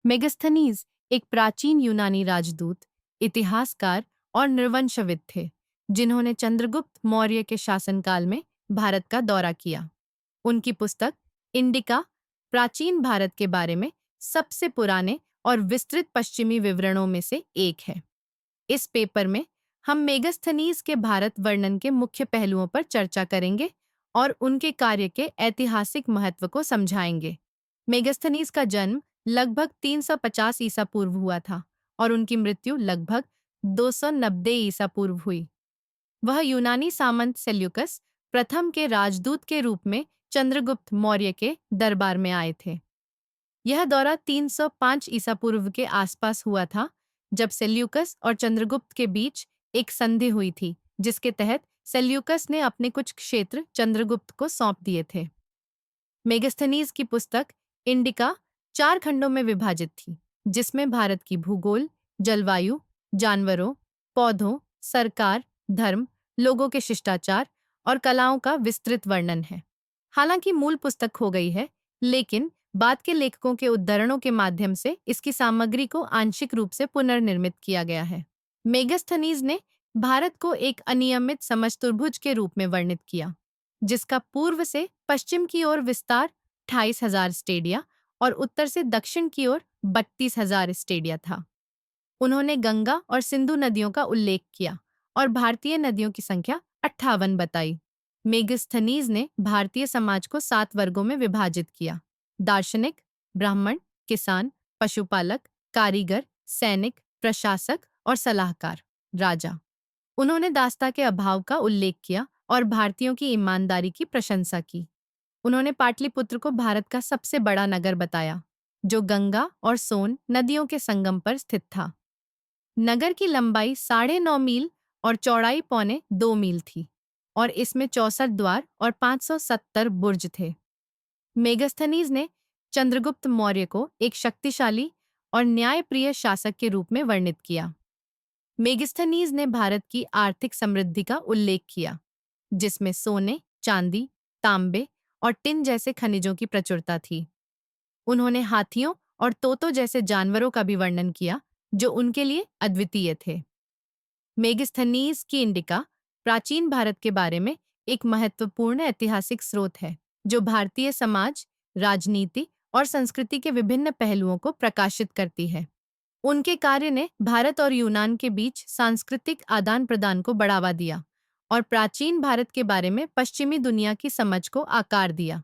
Megasthenes एक प्राचीन यूनानी राजदूत, इतिहासकार और नृवंशविद थे, जिन्होंने चंद्रगुप्त मौर्य के शासनकाल में भारत का दौरा किया। उनकी पुस्तक इंडिका प्राचीन भारत के बारे में सबसे पुराने और विस्तृत पश्चिमी विवरणों में से एक है। इस पेपर में हम मेगस्थनीज के भारत वर्णन के मुख्य पहलुओं पर चर्चा करेंगे और उनके कार्य के ऐतिहासिक महत्व को समझाएंगे। मेगस्थनीज का जन्म लगभग 350 ईसा पूर्व हुआ था और उनकी मृत्यु लगभग 290 ईसा पूर्व हुई। वह यूनानी सामंत सेल्यूकस प्रथम के राजदूत के रूप में चंद्रगुप्त मौर्य के दरबार में आए थे। यह दौरा 305 ईसा पूर्व के आसपास हुआ था, जब सेल्यूकस और चंद्रगुप्त के बीच एक संधि हुई थी, जिसके तहत सेल्यूकस ने अपने कुछ क्षेत्र चंद्रगुप्त को सौंप दिए थे। मेगस्थनीज की पुस्तक इंडिका 4 खंडों में विभाजित थी, जिसमें भारत की भूगोल, जलवायु, जानवरों, पौधों, सरकार, धर्म, लोगों के शिष्टाचार और कलाओं का विस्तृत वर्णन है। हालांकि मूल पुस्तक खो गई है, लेकिन बाद के लेखकों के उद्धरणों के माध्यम से इसकी सामग्री को आंशिक रूप से पुनर्निर्मित किया गया है। मेगस्थनीज ने भारत को एक अनियमित समचतुर्भुज के रूप में वर्णित किया, जिसका पूर्व से पश्चिम की ओर विस्तार 28,000 स्टेडिया और उत्तर से दक्षिण की ओर 32,000 स्टेडिया था। उन्होंने गंगा और सिंधु नदियों का उल्लेख किया और भारतीय नदियों की संख्या 58 बताई। मेगस्थनीज ने भारतीय समाज को 7 वर्गों में विभाजित किया: दार्शनिक, ब्राह्मण, किसान, पशुपालक, कारीगर, सैनिक, प्रशासक और सलाहकार, राजा। उन्होंने दासता के अभाव का उल्लेख किया और भारतीयों की ईमानदारी की प्रशंसा की। उन्होंने पाटलिपुत्र को भारत का सबसे बड़ा नगर बताया, जो गंगा और सोन नदियों के संगम पर स्थित था। नगर की लंबाई 9.5 मील और चौड़ाई 2.25 मील थी और इसमें 64 द्वार और 570 बुर्ज थे। मेगस्थनीज ने चंद्रगुप्त मौर्य को एक शक्तिशाली और न्यायप्रिय शासक के रूप में वर्णित किया। मेगस्थनीज ने भारत की आर्थिक समृद्धि का उल्लेख किया, जिसमें सोने, चांदी, तांबे और टिन जैसे खनिजों की प्रचुरता थी। उन्होंने हाथियों और तोतों जैसे जानवरों का भी वर्णन किया, जो उनके लिए अद्वितीय थे। मेगस्थनीज की इंडिका प्राचीन भारत के बारे में एक महत्वपूर्ण ऐतिहासिक स्रोत है, जो भारतीय समाज, राजनीति और संस्कृति के विभिन्न पहलुओं को प्रकाशित करती है। उनके कार्य ने भारत और यूनान के बीच सांस्कृतिक आदान प्रदान को बढ़ावा दिया और प्राचीन भारत के बारे में पश्चिमी दुनिया की समझ को आकार दिया।